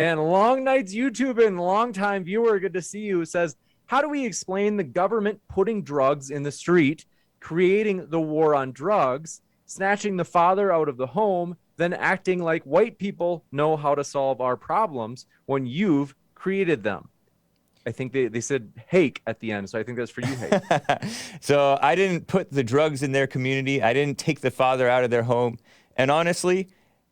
And Long Night's YouTube and longtime viewer, good to see you, says, how do we explain the government putting drugs in the street, creating the war on drugs, snatching the father out of the home, then acting like white people know how to solve our problems when you've created them? I think they said Hake at the end, so I think that's for you, Hake. So I didn't put the drugs in their community. I didn't take the father out of their home. And honestly,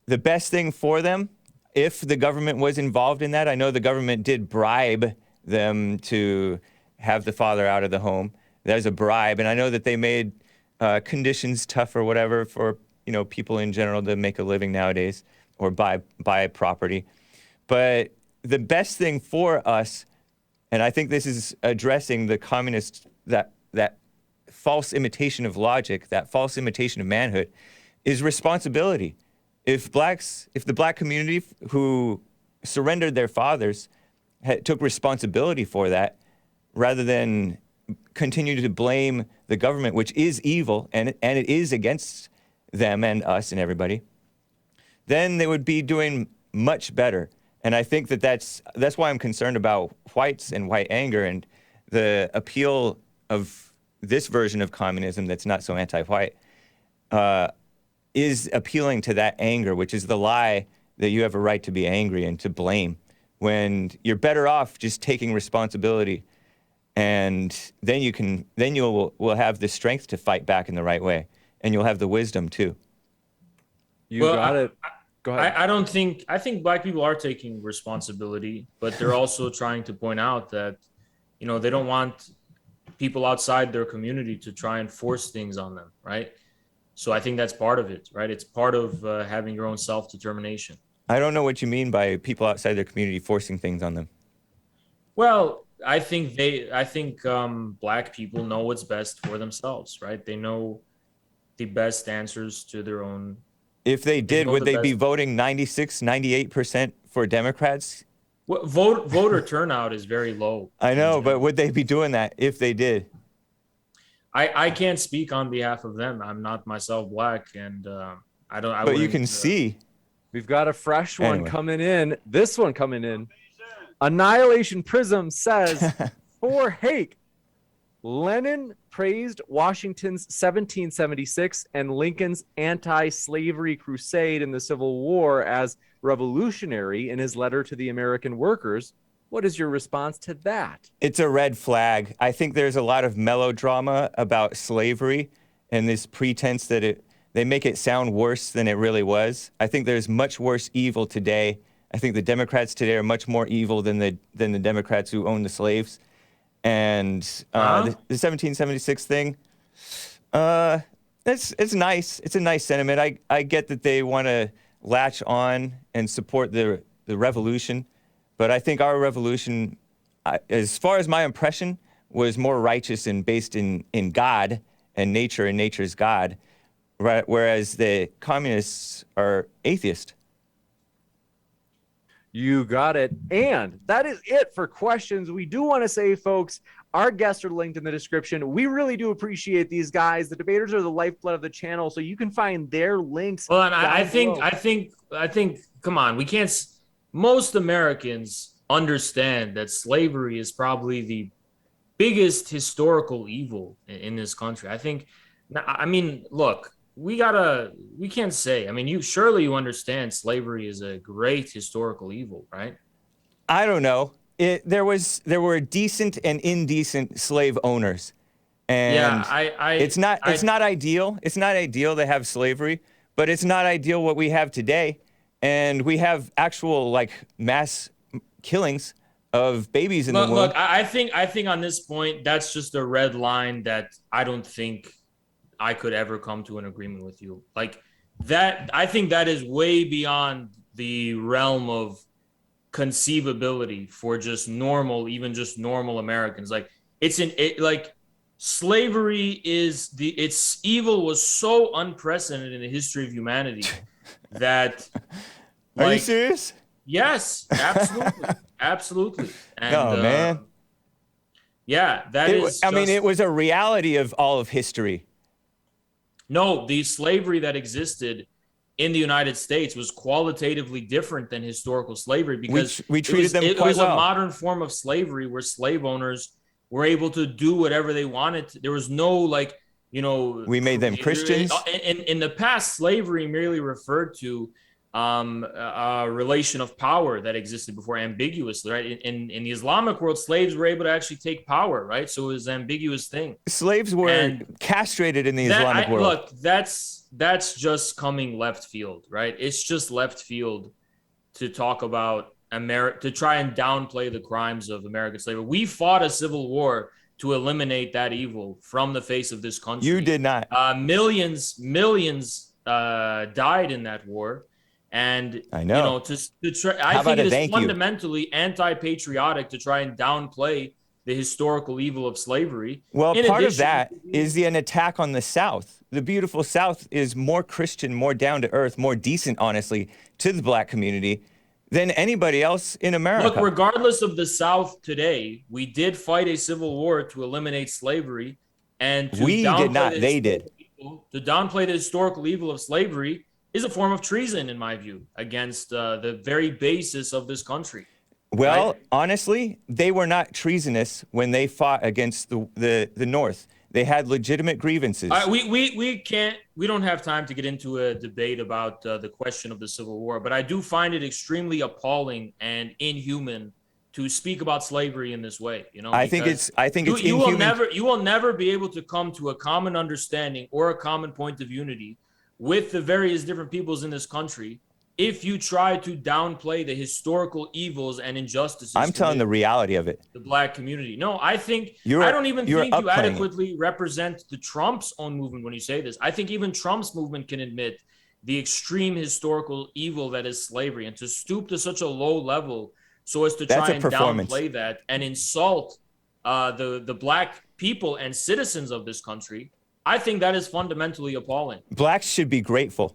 the best thing for them, if the government was involved in that, I know the government did bribe them to have the father out of the home. There's a bribe, and I know that they made conditions tough or whatever for people in general to make a living nowadays or buy property. But the best thing for us, and I think this is addressing the communist, that false imitation of logic, that false imitation of manhood, is responsibility. If the black community who surrendered their fathers took responsibility for that, rather than continue to blame the government, which is evil, and it is against them and us and everybody, then they would be doing much better. And I think that's why I'm concerned about whites and white anger and the appeal of this version of communism that's not so anti-white is appealing to that anger, which is the lie that you have a right to be angry and to blame, when you're better off just taking responsibility, and then will have the strength to fight back in the right way, and you'll have the wisdom too. You got it. Go ahead. I think black people are taking responsibility, but they're also trying to point out that, they don't want people outside their community to try and force things on them, right? So I think that's part of it, right? It's part of having your own self-determination. I don't know what you mean by people outside their community forcing things on them. Well, I think black people know what's best for themselves, right? They know the best answers to their own. If they did, would they be voting 96, 98% for Democrats? Well, voter turnout is very low. I know, but would they be doing that if they did? I can't speak on behalf of them. I'm not myself black, and I don't. But you can see. We've got a fresh one coming in. This one coming in. Annihilation Prism says, for Hake, Lenin praised Washington's 1776 and Lincoln's anti-slavery crusade in the Civil War as revolutionary in his letter to the American workers. What is your response to that? It's a red flag. I think there's a lot of melodrama about slavery and this pretense that they make it sound worse than it really was. I think there's much worse evil today. I think the Democrats today are much more evil than the Democrats who owned the slaves. And the 1776 thing, it's nice. It's a nice sentiment. I get that they want to latch on and support the revolution, but I think our revolution, as far as my impression, was more righteous and based in God and nature's God, right? Whereas the communists are atheist. You got it. And that is it for questions. We do want to say, folks, our guests are linked in the description. We really do appreciate these guys. The debaters are the lifeblood of the channel, so you can find their links. Well, and I think, come on, we can't. Most Americans understand that slavery is probably the biggest historical evil in this country. I mean, look. We can't say. I mean, you understand slavery is a great historical evil, right? I don't know. There were decent and indecent slave owners, and yeah, it's not ideal. It's not ideal to have slavery, but it's not ideal what we have today, and we have actual mass killings of babies in the womb. Look, I think on this point that's just a red line that I don't think I could ever come to an agreement with you. That, I think that is way beyond the realm of conceivability for just normal Americans. Slavery its evil was so unprecedented in the history of humanity that. Are you serious? Yes, absolutely. Absolutely. And, no, man. Yeah, it was a reality of all of history. No, the slavery that existed in the United States was qualitatively different than historical slavery, because we treated them quite well. It was a modern form of slavery where slave owners were able to do whatever they wanted. There was no, like, you know, we made them Christians. In the past, slavery merely referred to a relation of power that existed before ambiguously, right? In the Islamic world, slaves were able to actually take power, right? So it was an ambiguous thing. Slaves were castrated in the Islamic world. Look, that's just coming left field, right? It's just left field to talk about to try and downplay the crimes of American slavery. We fought a civil war to eliminate that evil from the face of this country. You did not. Millions died in that war. And I know. You know, I think it is fundamentally anti-patriotic to try and downplay the historical evil of slavery. Well, part of that is an attack on the South. The beautiful South is more Christian, more down to earth, more decent, honestly, to the black community than anybody else in America. Look, regardless of the South today, we did fight a civil war to eliminate slavery, and we did not. They did. To downplay the historical evil of slavery is a form of treason, in my view, against the very basis of this country. Well, right? Honestly, they were not treasonous when they fought against the North. They had legitimate grievances. We don't have time to get into a debate about the question of the Civil War, but I do find it extremely appalling and inhuman to speak about slavery in this way. You know, I think it's inhuman. You will never be able to come to a common understanding or a common point of unity with the various different peoples in this country if you try to downplay the historical evils and injustices. I'm telling the reality of it. The black community. No, I think I don't even think you adequately represent the Trump's own movement when you say this. I think even Trump's movement can admit the extreme historical evil that is slavery, and to stoop to such a low level so as to try and downplay that and insult the black people and citizens of this country, I think that is fundamentally appalling. Blacks should be grateful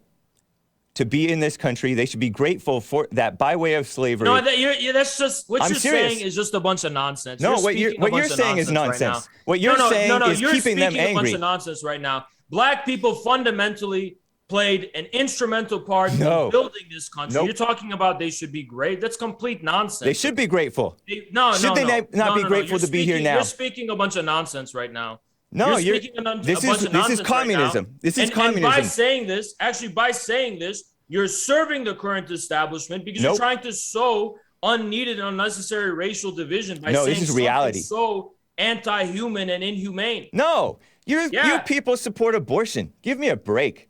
to be in this country. They should be grateful for that by way of slavery. No, that's just what you're saying is just a bunch of nonsense. No, what you're saying is nonsense. What you're saying is keeping them angry. A bunch of nonsense right now. Black people fundamentally played an instrumental part in building this country. You're talking about they should be great. That's complete nonsense. They should be grateful. Should they not be grateful to be here now? You're speaking a bunch of nonsense right now. No, this is communism. Right, this is communism. And by saying this, you're serving the current establishment because you're trying to sow unneeded and unnecessary racial division by saying this is reality. So anti-human and inhumane. No, you people support abortion. Give me a break.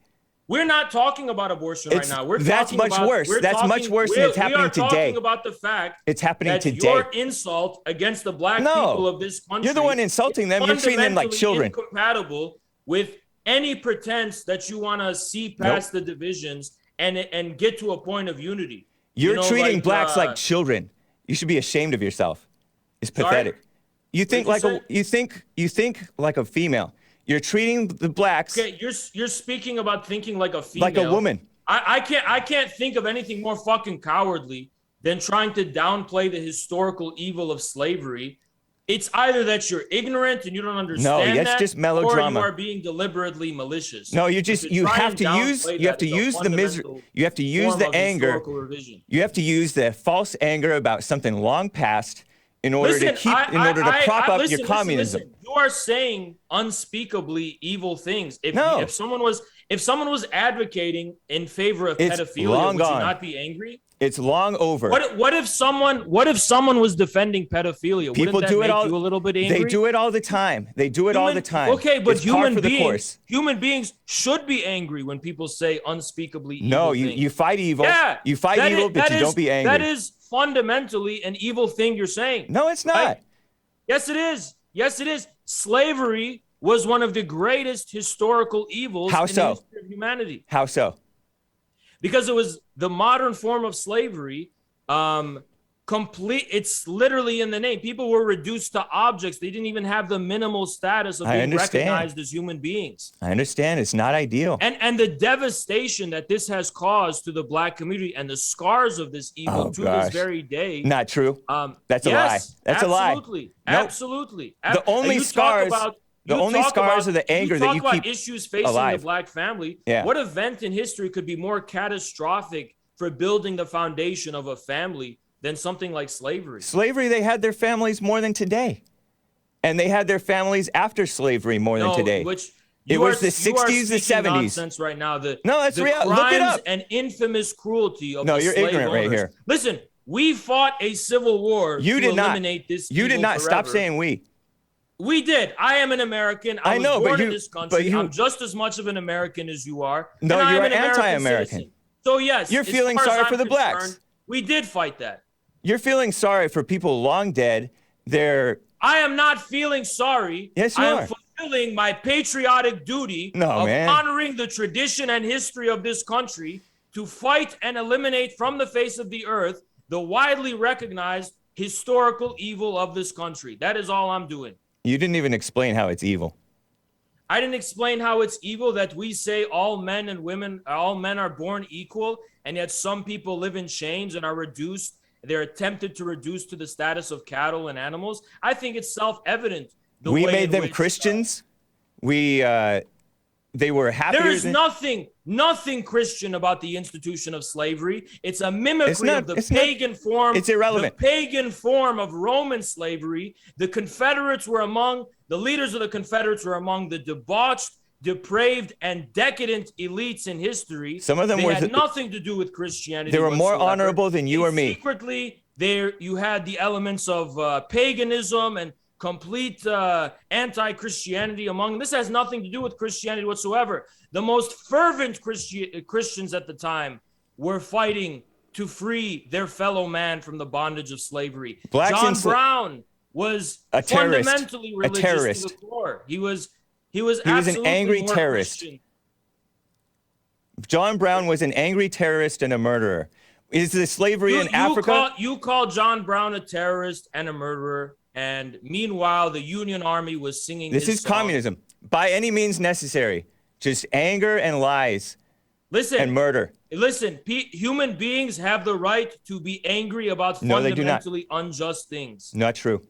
We're not talking about abortion right now. That's much worse. That's much worse than it's happening today. We are talking about the fact it's happening today. Your insult against the black people of this country. You're the one insulting them. You're treating them like children. Incompatible with any pretense that you want to see past the divisions and get to a point of unity. You're treating blacks like children. You should be ashamed of yourself. It's pathetic. You think like a female. You're treating the blacks. Okay, you're speaking about thinking like a female. Like a woman. I can't think of anything more fucking cowardly than trying to downplay the historical evil of slavery. It's either that you're ignorant and you don't understand that's just melodrama. or you are being deliberately malicious. No, you have to use the misery. You have to use the anger. You have to use the false anger about something long past in order to prop up your communism. Listen. You are saying unspeakably evil things. If someone was advocating in favor of pedophilia, would you not be angry? It's long over. What if someone was defending pedophilia? People Wouldn't that make you a little bit angry? They do it all the time. Okay, but human beings should be angry when people say unspeakably evil things. You fight evil. Yeah, you fight evil, but you don't be angry. That is fundamentally an evil thing you're saying. No, it's not. Yes, it is. Yes, it is. Slavery was one of the greatest historical evils in the history of humanity. How so? Because it was the modern form of slavery. It's literally in the name. People were reduced to objects. They didn't even have the minimal status of being recognized as human beings. I understand. It's not ideal. And the devastation that this has caused to the black community and the scars of this evil this very day. Not true. That's a lie. That's a lie. Absolutely. The only scars. The only scars are the anger that you talk keep about issues facing alive. the black family. Yeah. What event in history could be more catastrophic for building the foundation of a family than something like slavery? Slavery, they had their families more than today. And they had their families after slavery more than today. It was the 60s, the 70s. Nonsense right now. No, that's real. Crimes Look it up. and infamous cruelty of no, the you're slave ignorant right owners. here. Listen, we fought a civil war You to did not. eliminate this You did evil not. Stop forever. saying we. We did. I am an American. I was know, born but in you- this country. but you- I'm just as much of an American as you are. No, and I you're am an anti-American. citizen. So yes, You're as feeling far as sorry I'm for the blacks. concerned, we did fight that. You're feeling sorry for people long dead. I am not feeling sorry. Yes, you I are. am fulfilling my patriotic duty of man. honoring the tradition and history of this country to fight and eliminate from the face of the earth the widely recognized historical evil of this country. That is all I'm doing. You didn't even explain how it's evil. I didn't explain how it's evil that we say all men and women, all men are born equal, and yet some people live in chains and are reduced. They're attempted to reduce to the status of cattle and animals. I think it's self-evident. We made them Christians. They were happier. There is nothing Christian about the institution of slavery. It's a mimicry of the pagan form. It's irrelevant. The pagan form of Roman slavery. The leaders of the Confederates were among the debauched, depraved, and decadent elites in history. Some of them had nothing to do with Christianity. They were more whatsoever. honorable than you or me. Secretly, you had the elements of paganism and complete anti-Christianity among them. This has nothing to do with Christianity whatsoever. The most fervent Christians at the time were fighting to free their fellow man from the bondage of slavery. John Brown was fundamentally religious to the core. He was an angry terrorist. Christian. John Brown was an angry terrorist and a murderer. Is the slavery in Africa? You call John Brown a terrorist and a murderer, and meanwhile the Union Army was singing This is song. communism. By any means necessary. Just anger and lies. And murder. Listen, human beings have the right to be angry about fundamentally unjust things. Not true.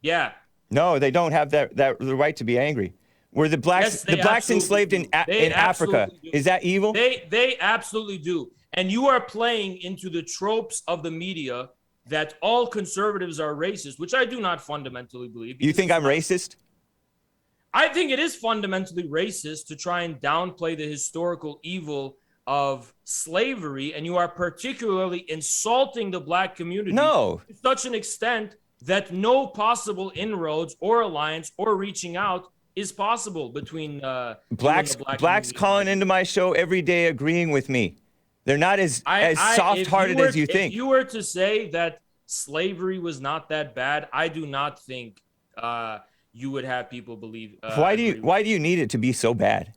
Yeah. No, they don't have the right to be angry. Were the blacks enslaved in Africa? Is that evil? They absolutely do. And you are playing into the tropes of the media that all conservatives are racist, which I do not fundamentally believe. You think I'm racist? I think it is fundamentally racist to try and downplay the historical evil of slavery, and you are particularly insulting the black community to such an extent that no possible inroads or alliance or reaching out is possible between blacks calling into my show every day agreeing with me. They're not as soft-hearted as you think. If you were to say that slavery was not that bad, I do not think you would have people believe. Why do you need it to be so bad?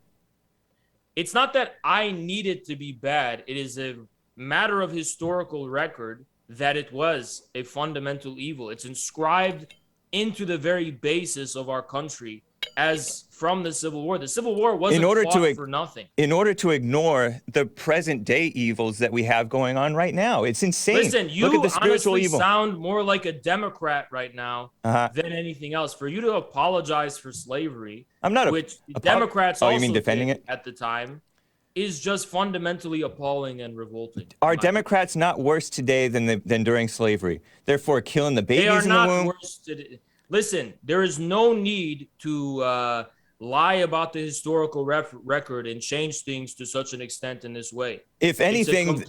It's not that I need it to be bad. It is a matter of historical record that it was a fundamental evil. It's inscribed into the very basis of our country as from the Civil War. The Civil War wasn't fought for nothing. In order to ignore the present day evils that we have going on right now. It's insane. Listen, you look at the spiritual honestly evil. sound more like a Democrat right now than anything else. For you to apologize for slavery, I'm not which Democrats you also mean defending did it at the time, is just fundamentally appalling and revolting. Are Democrats not worse today than during slavery? Therefore, killing the babies in the womb? They are not worse today. Listen, there is no need to lie about the historical record and change things to such an extent in this way. If anything,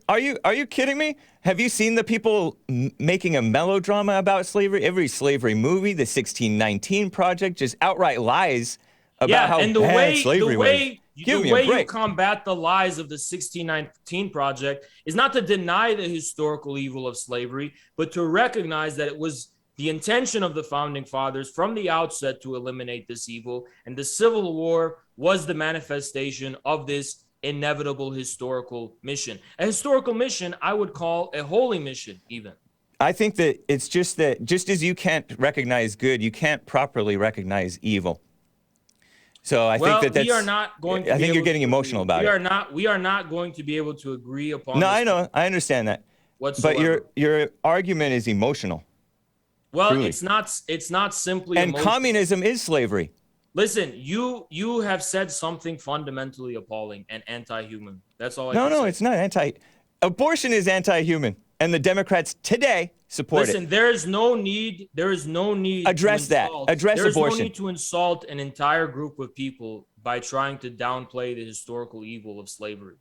are you kidding me? Have you seen the people making a melodrama about slavery? Every slavery movie, the 1619 Project, just outright lies about how bad slavery was. The way you combat the lies of the 1619 Project is not to deny the historical evil of slavery, but to recognize that it was the intention of the founding fathers from the outset to eliminate this evil, and the Civil War was the manifestation of this inevitable historical mission. A historical mission I would call a holy mission even. I think that it's just as you can't recognize good, you can't properly recognize evil. So I think that's. We are not going to. I think you're getting emotional about it. We are not going to be able to agree upon. No, I know. I understand that. Whatsoever. But your argument is emotional. Well, Truly. it's not simply And emotion. communism is slavery. Listen, you have said something fundamentally appalling and anti-human. That's all I No, can say. it's not abortion is anti-human, and the Democrats today support Listen, it. there is no need Address that. Address there's abortion. no need to insult an entire group of people by trying to downplay the historical evil of slavery.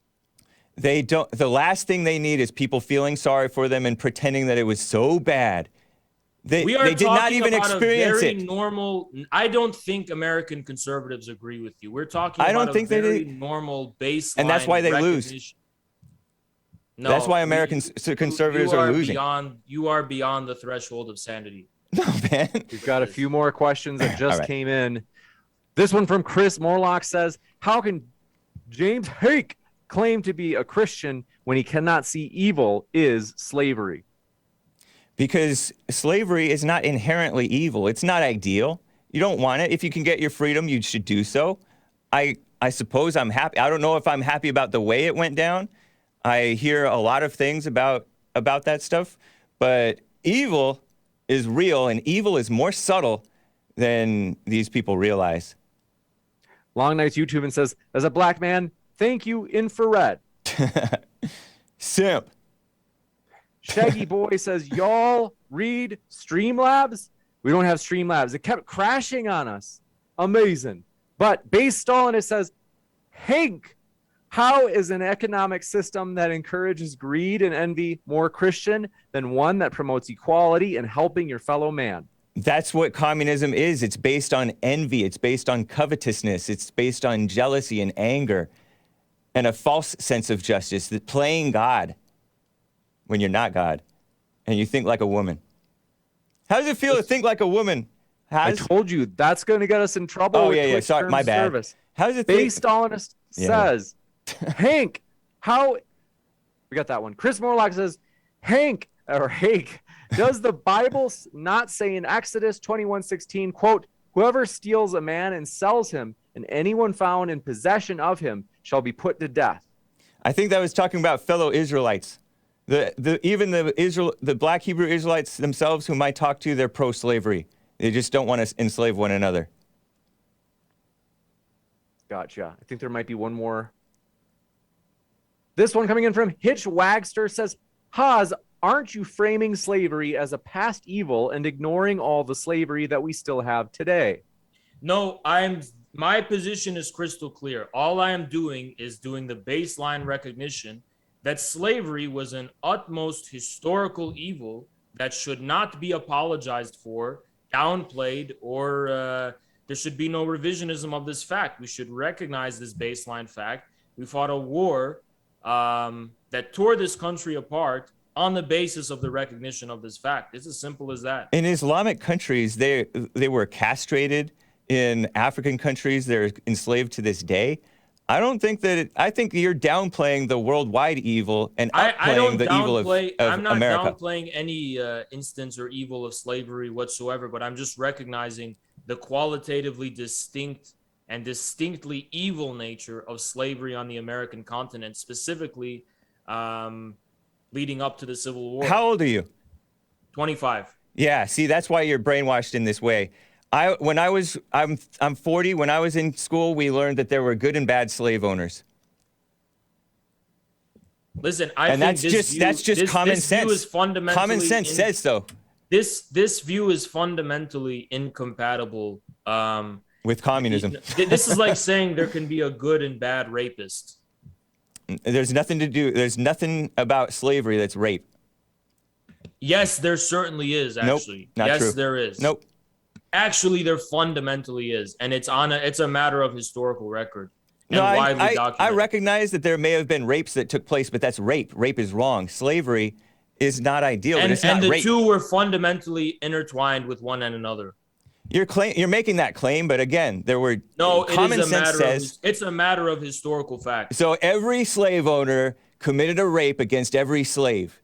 They don't. The last thing they need is people feeling sorry for them and pretending that it was so bad. They did not even experience it. Normal. I don't think American conservatives agree with you. We're talking I don't about think a very they do. normal baseline. And that's why they lose. No, That's why American conservatives are losing. You are beyond the threshold of sanity. No, man. We've got a few more questions that just right. came in. This one from Chris Morlock says, how can James Hake claim to be a Christian when he cannot see evil is slavery? Because slavery is not inherently evil. It's not ideal. You don't want it. If you can get your freedom, you should do so. I suppose I'm happy. I don't know if I'm happy about the way it went down. I hear a lot of things about that stuff, but evil is real, and evil is more subtle than these people realize. Long Night's YouTube and says, as a black man, thank you, infrared. Simp. Shaggy Boy says, y'all read Streamlabs? We don't have Streamlabs. It kept crashing on us. Amazing. But Base Stalin, it says, Hank, how is an economic system that encourages greed and envy more Christian than one that promotes equality and helping your fellow man? That's what communism is. It's based on envy. It's based on covetousness. It's based on jealousy and anger and a false sense of justice, that playing God when you're not God and you think like a woman. How does it feel to think like a woman? I told you that's going to get us in trouble. Oh, with yeah. Twitch Sorry, my terms bad. service. How does it Base feel? Stalinist says, Hank, how... We got that one. Chris Morlock says, Hank, or Hake, does the Bible not say in Exodus 21:16, quote, whoever steals a man and sells him, and anyone found in possession of him shall be put to death? I think that was talking about fellow Israelites. Even the black Hebrew Israelites themselves, whom I talk to, they're pro-slavery. They just don't want to enslave one another. Gotcha. I think there might be one more. This one coming in from Hitch Wagster says, Haas, aren't you framing slavery as a past evil and ignoring all the slavery that we still have today? No, my position is crystal clear. All I am doing is doing the baseline recognition that slavery was an utmost historical evil that should not be apologized for, downplayed, or there should be no revisionism of this fact. We should recognize this baseline fact. We fought a war that tore this country apart on the basis of the recognition of this fact. It's as simple as that. In Islamic countries, they were castrated. In African countries, they're enslaved to this day. I don't think that I think you're downplaying the worldwide evil and upplaying the evil of I'm not America. downplaying any instance or evil of slavery whatsoever, but I'm just recognizing the qualitatively distinct and distinctly evil nature of slavery on the American continent, specifically leading up to the Civil War. How old are you? 25. Yeah, see, that's why you're brainwashed in this way. I'm 40. When I was in school, we learned that there were good and bad slave owners. Listen, that's just common sense. View is fundamentally common sense says so. This view is fundamentally incompatible with communism. This is like saying there can be a good and bad rapist. There's nothing about slavery that's rape. Yes, there certainly is, actually. Nope, not true. Yes, there is. Nope. Actually, there fundamentally is, and it's a matter of historical record. And No, widely I documented. recognize that there may have been rapes that took place, but that's rape. Rape is wrong. Slavery is not ideal, but it's not the rape. two were fundamentally intertwined with one and another. You're making that claim, but again, there were common sense says it's a matter of historical fact. so every slave owner committed a rape against every slave.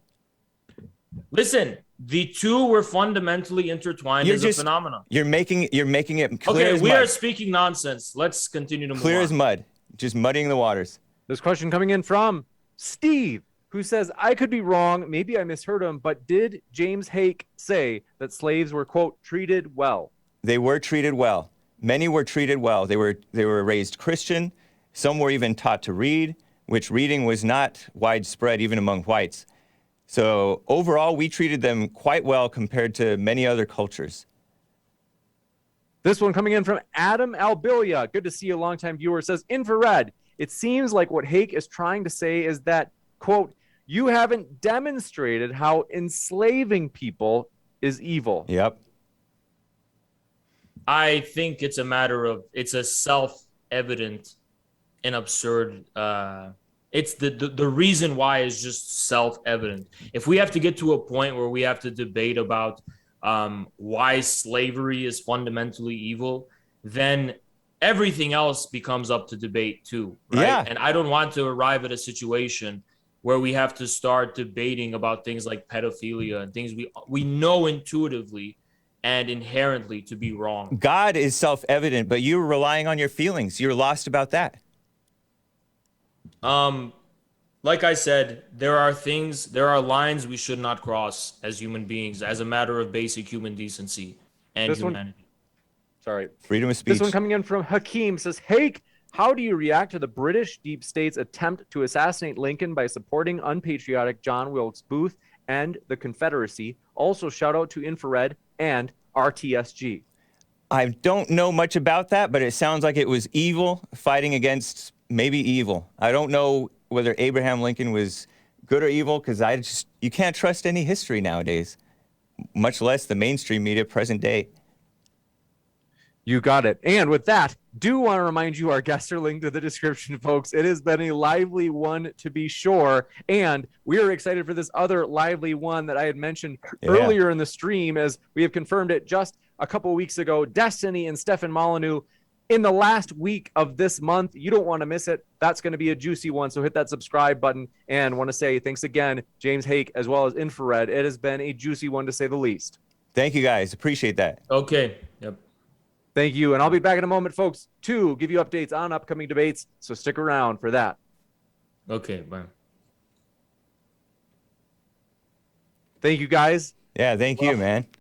Listen, the two were fundamentally intertwined as a phenomenon. You're making it clear Okay, as we mud. are speaking nonsense. Let's continue to move Clear on. as mud. Just muddying the waters. This question coming in from Steve. who says, I could be wrong, maybe I misheard him, but did James Hake say that slaves were, quote, treated well? They were treated well. Many were treated well. They were raised Christian. Some were even taught to read, which reading was not widespread even among whites. So overall, we treated them quite well compared to many other cultures. This one coming in from Adam Albilia. Good to see you, longtime viewer. Says, infrared. It seems like what Hake is trying to say is that, quote, you haven't demonstrated how enslaving people is evil. Yep. I think it's a matter of, it's a self-evident and absurd, it's the reason why is just self-evident. If we have to get to a point where we have to debate about why slavery is fundamentally evil, then everything else becomes up to debate too, right? Yeah. And I don't want to arrive at a situation where we have to start debating about things like pedophilia and things we know intuitively and inherently to be wrong. God is self-evident, but you're relying on your feelings. You're lost about that. Like I said, there are lines we should not cross as human beings, as a matter of basic human decency and humanity. Freedom of speech. This one coming in from Hakeem says, Hake, how do you react to the British deep state's attempt to assassinate Lincoln by supporting unpatriotic John Wilkes Booth and the Confederacy? Also, shout out to Infrared and RTSG. I don't know much about that, but it sounds like it was evil fighting against maybe evil. I don't know whether Abraham Lincoln was good or evil, because you can't trust any history nowadays, much less the mainstream media present day. You got it. And with that, do want to remind you our guests are linked to the description, folks. It has been a lively one to be sure. And we are excited for this other lively one that I had mentioned earlier in the stream, as we have confirmed it just a couple of weeks ago. Destiny and Stefan Molyneux in the last week of this month. You don't want to miss it. That's going to be a juicy one. So hit that subscribe button, and want to say thanks again, James Hake, as well as Infrared. It has been a juicy one to say the least. Thank you, guys. Appreciate that. Okay. Yep. Thank you. And I'll be back in a moment, folks, to give you updates on upcoming debates. So stick around for that. Okay. Bye. Thank you, guys. Yeah, thank you, man.